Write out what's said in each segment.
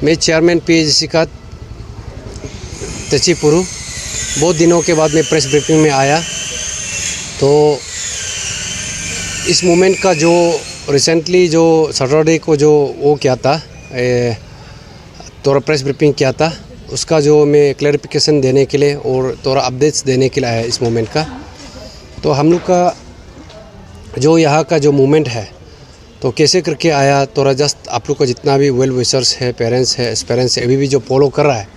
मैं चेयरमैन पीएजीसी का तचिपुरु। बहुत दिनों के बाद मैं प्रेस ब्रीफिंग में आया, तो इस मूवमेंट का जो रिसेंटली जो सैटरडे को जो वो किया था, थोड़ा प्रेस ब्रीफिंग किया था, उसका जो मैं क्लैरिफिकेशन देने के लिए और थोड़ा अपडेट्स देने के लिए आया इस मूवमेंट का। तो हम लोग का जो यहाँ का जो मूवमेंट है तो कैसे करके आया, थोड़ा जस्ट आप लोग को जितना भी वेल विशर्स है, पेरेंट्स है, एस्पेरेंट्स है, अभी भी जो फॉलो कर रहा है,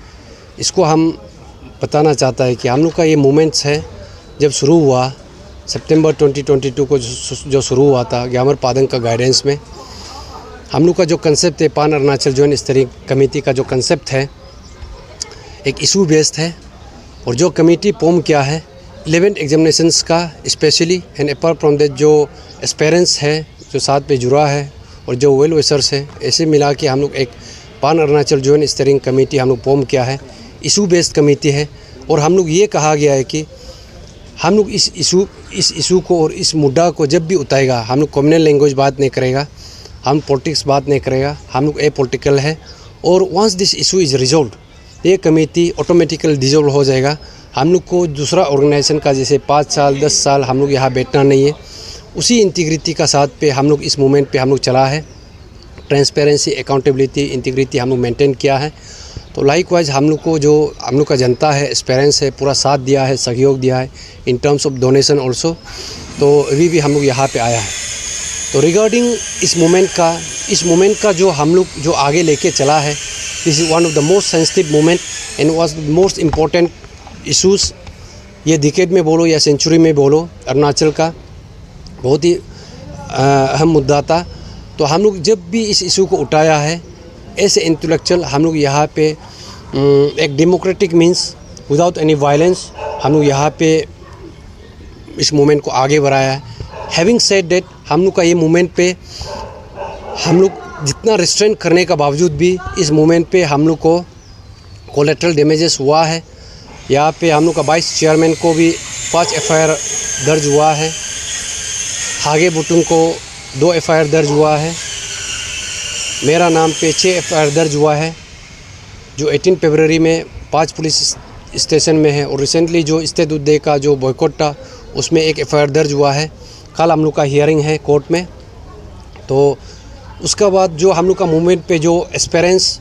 इसको हम बताना चाहता है कि हम लोग का ये मूवमेंट्स है जब शुरू हुआ सितंबर 2022 को जो शुरू हुआ था ग्यामर पादंग का गाइडेंस में। हम लोग का जो कंसेप्ट है पान अरुणाचल जॉइंट स्टीयरिंग कमेटी का जो कंसेप्ट है एक इशू बेस्ड है, और जो कमेटी फॉर्म किया है 11 एग्जामिनेशंस का specially and apart from that जो एस्पेरेंट्स है जो साथ पे जुड़ा है और जो वेल विशर्स है, ऐसे मिला के हम लोग एक पान अरुणाचल जॉइंट स्टीयरिंग कमेटी हम लोग फॉर्म किया है। इशू बेस्ड कमेटी है, और हम लोग ये कहा गया है कि हम लोग इस इशू को और इस मुद्दा को जब भी उठाएगा, हम लोग कम्युनल लैंग्वेज बात नहीं करेगा, हम पॉलिटिक्स बात नहीं करेगा, हम लोग ए पॉलिटिकल है। और once this issue is resolve, ये कमेटी ऑटोमेटिकली डिजोल्व हो जाएगा। हम लोग को दूसरा ऑर्गेनाइजेशन का जैसे 5 साल 10 साल हम लोग यहाँ बैठना नहीं है। उसी इंटीग्रिटी का साथ पे हम लोग इस मूवमेंट पे हम लोग चला है। ट्रांसपेरेंसी, अकाउंटेबिलिटी, इंटीग्रिटी हम लोग मेंटेन किया है। तो लाइकवाइज हम लोग को जो हम लोग का जनता है, एस्पेरेंस है, पूरा साथ दिया है, सहयोग दिया है इन टर्म्स ऑफ डोनेशन ऑल्सो। तो अभी भी हम लोग यहाँ पे आया है। तो रिगार्डिंग इस मूवमेंट का जो हम लोग जो आगे लेके चला है, this is one of the most sensitive movement and was the most important issues. ये डिकेड में बोलो या सेंचुरी में बोलो, अरुणाचल का बहुत ही अहम मुद्दा था। तो हम लोग जब भी इस इशू को उठाया है एज ए इंटेलेक्चुअल, हम लोग यहाँ पे एक democratic means without any violence हम लोग यहाँ पे इस मूवमेंट को आगे बढ़ाया है। हैविंग सेड दैट, हम लोग का ये मूवमेंट पे हम लोग जितना रिस्ट्रेंट करने का बावजूद भी इस मूवमेंट पे हम लोग को कोलेटरल डैमेजेस हुआ है। यहाँ पे हम लोग का वाइस चेयरमैन को भी 5 FIR दर्ज हुआ है, हागे बुटुम को 2 FIR दर्ज हुआ है, मेरा नाम पे 6 FIR दर्ज हुआ है, जो 18 फरवरी में 5 पुलिस स्टेशन में है। और रिसेंटली जो स्टेट डे का जो बॉयकॉट था उसमें 1 FIR दर्ज हुआ है। कल हम लोग का हियरिंग है कोर्ट में। तो उसका बाद जो हम लोग का मूवमेंट पे जो एस्पेरेंस,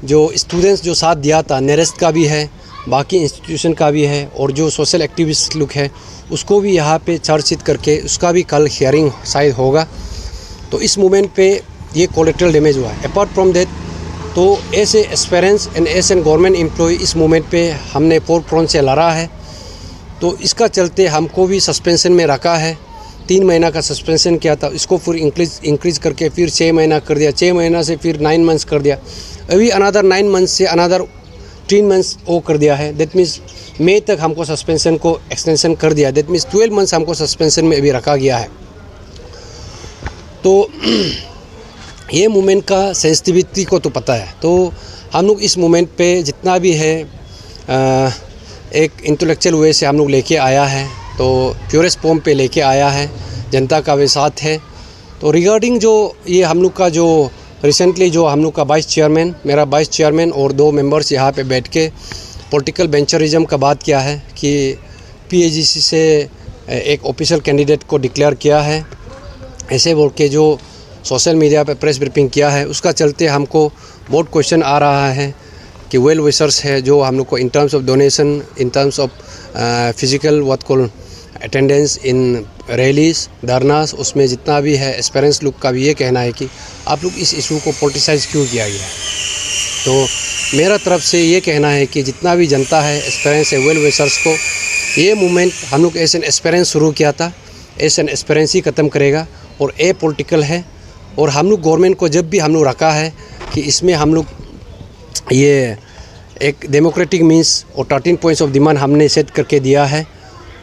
जो स्टूडेंट्स जो साथ दिया था, नेरेस्ट का भी है, बाकी इंस्टीट्यूशन का भी है, और जो सोशल एक्टिविस्ट लोग है उसको भी यहाँ पे चार्जशीट करके उसका भी कल हियरिंग शायद होगा। तो इस मूवमेंट पे ये कोलेटरल डैमेज हुआ है। अपार्ट फ्रॉम दैट, तो ऐसे aspirants and as an government employee इस मूवमेंट पे हमने फोरफ्रंट से लड़ा है। तो इसका चलते हमको भी सस्पेंशन में रखा है। 3 महीना का सस्पेंशन किया था, इसको फिर इंक्रीज करके फिर 6 महीना कर दिया, 6 महीना से फिर 9 मंथ्स कर दिया, अभी अनदर 9 मंथ्स से अनदर 3 मंथ्स वो कर दिया है। दैट मीन्स मई तक हमको सस्पेंशन को एक्सटेंशन कर दिया। दैट मीन्स 12 मंथ्स हमको सस्पेंशन में अभी रखा गया है। तो ये मूवमेंट का सेंसिटिविटी को तो पता है। तो हम लोग इस मूवमेंट पे जितना भी है एक इंटेलेक्चुअल वे से हम लोग लेके आया है, तो प्योरेस्ट फॉर्म पे लेके आया है, जनता का भी साथ है। तो रिगार्डिंग जो ये हम लोग का जो रिसेंटली जो हम लोग का वाइस चेयरमैन, मेरा वाइस चेयरमैन और 2 मेंबर्स यहाँ पे बैठ के पॉलिटिकल वेंचरिज्म का बात किया है कि पीएजीसी से एक ऑफिशियल कैंडिडेट को डिक्लेयर किया है, ऐसे बोल के जो सोशल मीडिया पे प्रेस ब्रीफिंग किया है। उसका चलते हमको बहुत क्वेश्चन आ रहा है कि वेल विशर्स है जो हम लोग को in terms of donation, in terms of physical what call attendance in rallies, dharnas, उसमें जितना भी है एस्पेरेंस लोग का भी ये कहना है कि आप लोग इस इशू को पॉलिटिसाइज क्यों किया गया है। तो मेरा तरफ से ये कहना है कि जितना भी जनता है, एस्पेरेंस है, वेल विशर्स को ये मूवमेंट हम लोग एस एन एस्पेरेंस शुरू किया था, एस एन एस्पेरेंस ही ख़त्म करेगा और ए पॉलिटिकल है। और हम लोग गवर्नमेंट को जब भी हम लोग रखा है कि इसमें हम लोग ये एक डेमोक्रेटिक मीन्स और 13 पॉइंट्स ऑफ डिमांड हमने सेट करके दिया है,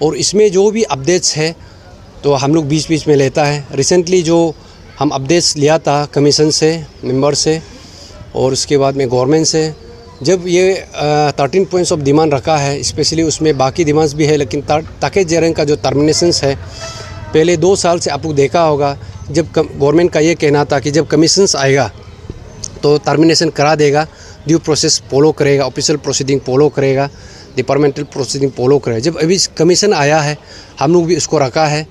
और इसमें जो भी अपडेट्स है तो हम लोग बीच बीच में लेता है। रिसेंटली जो हम अपडेट्स लिया था कमीशन से, मेंबर से, और उसके बाद में गवर्नमेंट से, जब ये 13 पॉइंट्स ऑफ डिमांड रखा है, स्पेशली उसमें बाकी डिमांड्स भी है, लेकिन ताके जेरंग का जो टर्मिनेशंस है, पहले 2 साल से आप लोग देखा होगा, जब गवर्नमेंट का ये कहना था कि जब कमीशंस आएगा तो टर्मिनेशन करा देगा, ड्यू प्रोसेस फॉलो करेगा, ऑफिशियल प्रोसीडिंग फॉलो करेगा, डिपार्टमेंटल प्रोसीडिंग फॉलो करेगा। जब अभी कमीशन आया है, हम लोग भी उसको रखा है,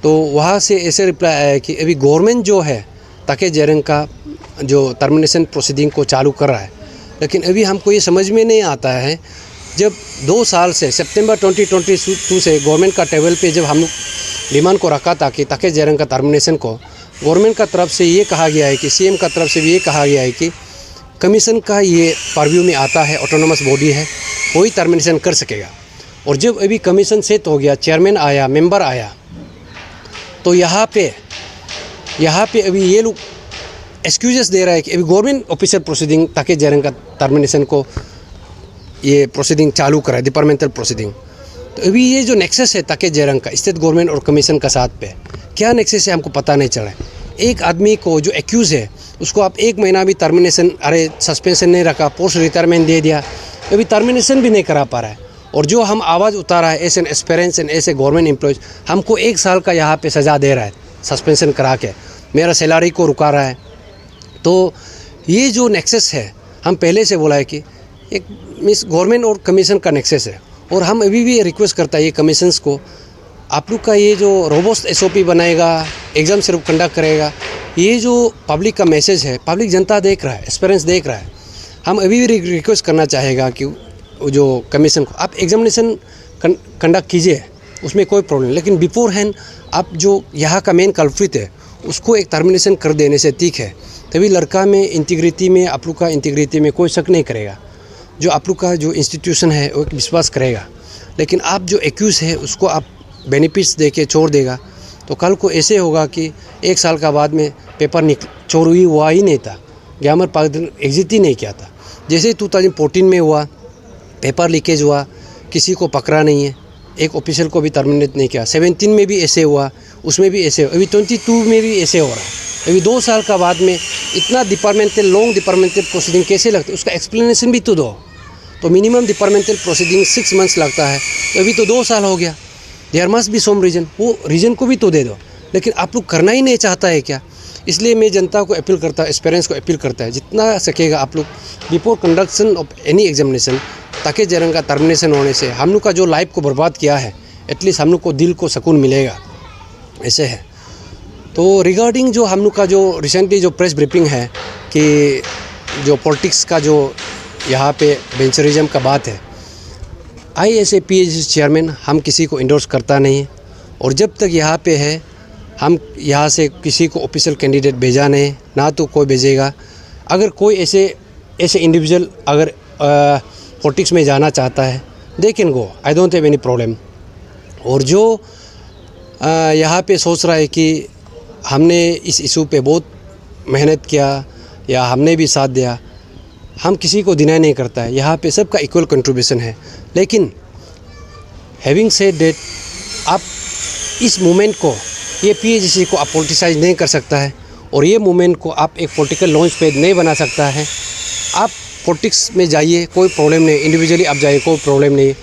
तो वहाँ से ऐसे रिप्लाई आया है कि अभी गवर्नमेंट जो है ताके जेरंग का जो टर्मिनेशन प्रोसीडिंग को चालू कर रहा है, लेकिन अभी हमको ये समझ में नहीं आता है, जब 2 साल से सितंबर 2022 से गवर्नमेंट का टेबल पे जब हम लोग डिमांड को रखा था कि ताके जेरंग का टर्मिनेशन को, गवर्नमेंट का तरफ से ये कहा गया है कि सीएम का तरफ से भी ये कहा गया है कि कमीशन का ये परव्यू में आता है, ऑटोनोमस बॉडी है, वही टर्मिनेशन कर सकेगा। और जब अभी कमीशन सेट हो गया, चेयरमैन आया, मेंबर आया, तो यहाँ पे अभी ये लोग एक्सक्यूजेस दे रहा है कि अभी गवर्नमेंट ऑफिशियल प्रोसीडिंग ताके जेरंग का टर्मिनेशन को ये प्रोसीडिंग चालू करा है, डिपार्टमेंटल प्रोसीडिंग। तो अभी ये जो नेक्सस है ताके जेरंग का स्टेट गवर्नमेंट और कमीशन का साथ पे, क्या नेक्सस है हमको पता नहीं चला है। एक आदमी को जो एक्यूज़ है उसको आप 1 महीना भी टर्मिनेशन, सस्पेंशन नहीं रखा, पोस्ट रिटायरमेंट दे दिया, अभी टर्मिनेशन भी नहीं करा पा रहा है। और जो हम आवाज़ उतारा है as an aspirants and as a government employees, हमको 1 साल का यहाँ पे सज़ा दे रहा है सस्पेंशन करा के, मेरा सैलरी को रुका रहा है। तो ये जो नेक्सस है, हम पहले से बोला है कि एक मिस गवर्नमेंट और कमीशन का नेक्सस है। और हम अभी भी रिक्वेस्ट करता है ये कमीशंस को, आप लोग का ये जो रोबोस्ट एसओपी बनाएगा, एग्ज़ाम सिर्फ कंडक्ट करेगा, ये जो पब्लिक का मैसेज है, पब्लिक जनता देख रहा है, एक्सपीरियंस देख रहा है। हम अभी भी रिक्वेस्ट करना चाहेगा कि जो कमीशन को आप एग्जामिनेशन कंडक्ट कीजिए, उसमें कोई प्रॉब्लम, लेकिन बिफोर हैंड आप जो यहाँ का मेन कल्प्रिट है उसको एक टर्मिनेशन कर देने से ठीक है। तभी लड़का में इंटीग्रिटी में, आप लोग का इंटीग्रिटी में कोई शक नहीं करेगा, जो आप लोग का जो इंस्टीट्यूशन है वो विश्वास करेगा। लेकिन आप जो एक्यूज़ है उसको आप बेनिफिट्स दे के छोड़ देगा, तो कल को ऐसे होगा कि 1 साल का बाद में पेपर चोरी हुआ ही नहीं था, ग्यामर पागल एग्जिट ही नहीं किया था। जैसे 2014 में हुआ, पेपर लीकेज हुआ, किसी को पकड़ा नहीं है, एक ऑफिसर को भी टर्मिनेट नहीं किया। 17 में भी ऐसे हुआ, उसमें भी ऐसे, अभी 22 में भी ऐसे हो रहा है। अभी 2 साल का बाद में इतना डिपार्टमेंटल लॉन्ग डिपार्टमेंटल प्रोसीडिंग कैसे लगता है, उसका एक्सप्लेनेशन भी तो दो। तो मिनिमम डिपार्टमेंटल प्रोसीडिंग 6 मंथ्स लगता है, तो अभी तो 2 साल हो गया। There must be some reason, वो रीज़न को भी तो दे दो। लेकिन आप लोग करना ही नहीं चाहता है क्या? इसलिए मैं जनता को अपील करता हूँ, एक्सपीरियंस को अपील करता है, जितना सकेगा आप लोग before conduction of any examination, ताकि जेरंग का टर्मिनेशन होने से हम लोग का जो लाइफ को बर्बाद किया है, एटलीस्ट हम लोग को दिल को सुकून मिलेगा। ऐसे है। तो रिगार्डिंग जो हम लोग का जो रिसेंटली जो प्रेस ब्रीफिंग है कि जो पॉलिटिक्स का जो यहाँ पे वेंचरिज्म का बात है, IASA PAGC चेयरमैन हम किसी को इंडोर्स करता नहीं है, और जब तक यहाँ पे है हम यहाँ से किसी को ऑफिशियल कैंडिडेट भेजा नहीं, ना तो कोई भेजेगा। अगर कोई ऐसे इंडिविजुअल अगर पॉलिटिक्स में जाना चाहता है, they can go, I don't have any problem. और जो यहाँ पे सोच रहा है कि हमने इस इशू पे बहुत मेहनत किया या हमने भी साथ दिया, हम किसी को डिनाई नहीं करता है, यहाँ पे सबका इक्वल कंट्रीब्यूशन है। लेकिन हैविंग सेड दैट, आप इस मूवमेंट को, ये PAGC को आप पॉलिटिसाइज नहीं कर सकता है, और ये मूवमेंट को आप एक पॉलिटिकल लॉन्च पैड नहीं बना सकता है। आप पॉलिटिक्स में जाइए, कोई प्रॉब्लम नहीं, इंडिविजुअली आप जाइए, कोई प्रॉब्लम नहीं।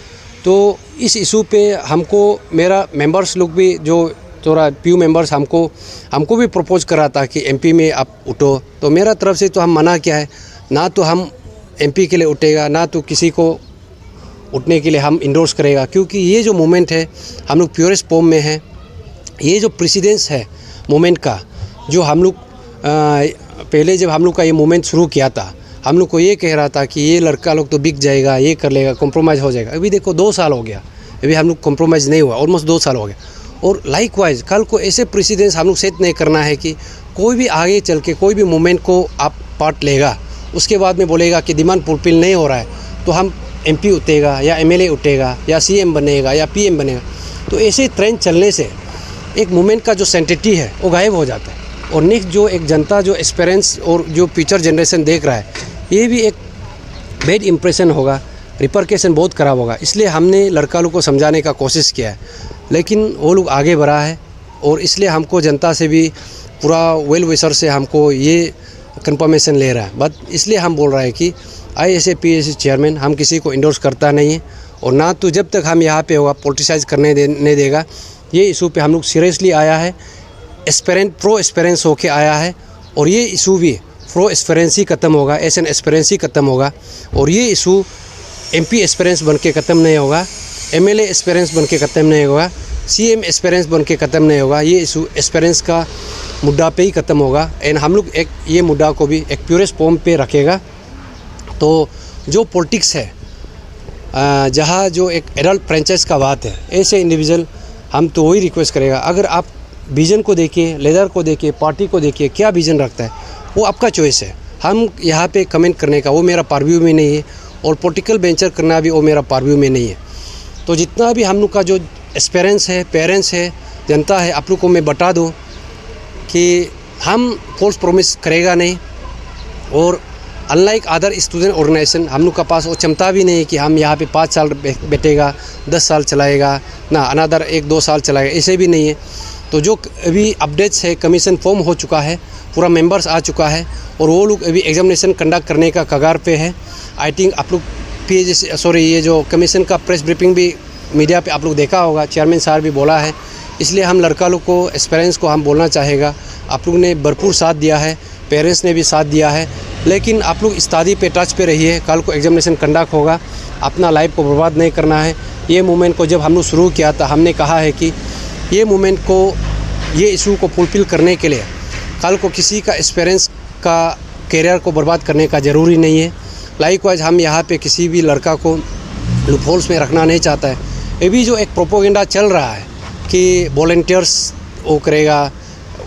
तो इस इशू पे हमको मेरा मेंबर्स लोग भी जो थोड़ा PU मेंबर्स हमको भी प्रपोज करा था कि MP में आप उठो, तो मेरा तरफ से तो हम मना किया है, ना तो हम MP के लिए उठेगा, ना तो किसी को उठने के लिए हम इंडोर्स करेगा, क्योंकि ये जो मूवमेंट है हम लोग प्योरेस्ट फॉर्म में है। ये जो प्रेसिडेंस है मूवमेंट का, जो हम लोग पहले जब हम लोग का ये मूवमेंट शुरू किया था, हम लोग को ये कह रहा था कि ये लड़का लोग तो बिक जाएगा, ये कर लेगा, कॉम्प्रोमाइज़ हो जाएगा। अभी देखो 2 साल हो गया, अभी हम लोग कॉम्प्रोमाइज़ नहीं हुआ, ऑलमोस्ट 2 साल हो गया। और लाइकवाइज कल को ऐसे प्रेसिडेंस हम लोग सेट नहीं करना है कि कोई भी आगे चल के कोई भी मूवमेंट को आप पार्ट लेगा, उसके बाद में बोलेगा कि डिमांड फुलफिल नहीं हो रहा है, तो हम MP उठेगा या MLA उठेगा या CM बनेगा या PM बनेगा। तो ऐसे ट्रेंड चलने से एक मूवमेंट का जो सेंटिटी है वो गायब हो जाता है, और नेक्स्ट जो एक जनता जो एक्सपीरियंस और जो फ्यूचर जनरेशन देख रहा है, ये भी एक बैड इम्प्रेशन होगा, रिपरकेशन बहुत ख़राब होगा। इसलिए हमने लड़का लोग को समझाने का कोशिश किया है, लेकिन वो लोग आगे बढ़ा है, और इसलिए हमको जनता से भी पूरा वेल विशर से हमको ये कंफर्मेशन ले रहा है। बट इसलिए हम बोल रहे हैं कि IASA PAGC चेयरमैन हम किसी को इंडोर्स करता नहीं है, और ना तो जब तक हम यहाँ पे होगा पॉलिटिसाइज करने नहीं देगा। ये इशू पे हम लोग सीरियसली आया है, प्रो एक्सपेरेंस होके आया है, और ये इशू भी प्रो एस्पिरेंसी ख़त्म होगा, एसएन एस्पिरेंसी ख़त्म होगा, और ये इशू एमपी एस्पिरेंस बन के ख़त्म नहीं होगा, एमएलए एस्पिरेंस बन के ख़त्म नहीं होगा, सीएम एस्पिरेंस बन के ख़त्म नहीं होगा। ये इशू एस्पिरेंस का मुद्दा पे ही ख़त्म होगा। एंड हम लोग एक ये मुद्दा को भी एक प्योरेस्ट फॉर्म पे रखेगा। तो जो पॉलिटिक्स है, जहाँ जो एक एडल्ट फ्रेंचाइज का बात है, ऐसे इंडिविजुअल हम तो वही रिक्वेस्ट करेगा, अगर आप विजन को देखिए, लीडर को देखिए, पार्टी को देखिए, क्या विजन रखता है वो आपका चॉइस है। हम यहाँ पे कमेंट करने का वो मेरा पारव्यू में नहीं है, और पॉलिटिकल वेंचर करना भी वो मेरा पारव्यू में नहीं है। तो जितना भी हम लोग का जो एक्सपीरियंस है, पेरेंट्स है, जनता है, आप लोग को मैं बता दूँ कि हम फॉल्स प्रॉमिस करेगा नहीं, और अनलाइक अदर स्टूडेंट ऑर्गेनाइजेशन हम लोग का पास वो क्षमता भी नहीं है कि हम यहाँ पे 5 साल बैठेगा, 10 साल चलाएगा ना, अनदर 1-2 साल चलाएगा, ऐसे भी नहीं है। तो जो अभी अपडेट्स है, कमीशन फॉर्म हो चुका है, पूरा मेंबर्स आ चुका है, और वो लोग अभी एग्जामिनेशन कंडक्ट करने का कगार पे है। आई थिंक आप लोग ये जो कमीशन का प्रेस ब्रीफिंग भी मीडिया पे आप लोग देखा होगा, चेयरमैन साहब भी बोला है। इसलिए हम लड़का लोग को, एक्सपीरियंस को हम बोलना चाहेगा, आप लोग ने भरपूर साथ दिया है, पेरेंट्स ने भी साथ दिया है, लेकिन आप लोग स्टडी पे टच पे रहिए। कल को एग्जामिनेशन कंडक्ट होगा, अपना लाइफ को बर्बाद नहीं करना है। ये मूवमेंट को जब हम लोग शुरू किया था, हमने कहा है कि ये मूवमेंट को, ये इशू को फुलफिल करने के लिए कल को किसी का एक्सपीरियंस का करियर को बर्बाद करने का ज़रूरी नहीं है। लाइकवाइज हम यहाँ पे किसी भी लड़का को लूपहोल्स में रखना नहीं चाहता है। ये भी जो एक प्रोपोगेंडा चल रहा है कि वॉलंटियर्स वो करेगा,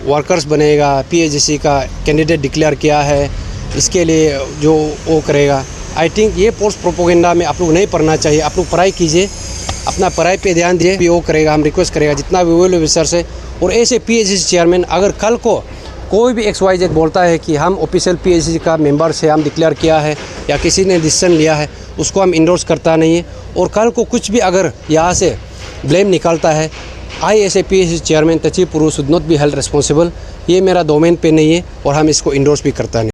वर्कर्स बनेगा, पीएचडीसी का कैंडिडेट डिक्लेयर किया है, इसके लिए जो वो करेगा, आई थिंक ये पोस्ट प्रोपोगेंडा में आप लोग नहीं पढ़ना चाहिए। आप लोग पढ़ाई कीजिए, अपना पढ़ाई पे ध्यान दीजिए, भी वो करेगा, हम रिक्वेस्ट करेगा जितना भी वेल ऑफिसर से। और ऐसे पीएचडीसी चेयरमैन अगर कल को कोई भी XYZ बोलता है कि हम ऑफिशियल पीएचडीसी का मेंबर से हम डिक्लेयर किया है या किसी ने डिसीजन लिया है, उसको हम इंडोर्स करता नहीं है। और कल को कुछ भी अगर यहाँ से ब्लेम निकालता है, I S A PHDC chairman तची पुरू should not be held responsible. ये मेरा डोमेन पे नहीं है और हम इसको इंडोर्स भी करता नहीं।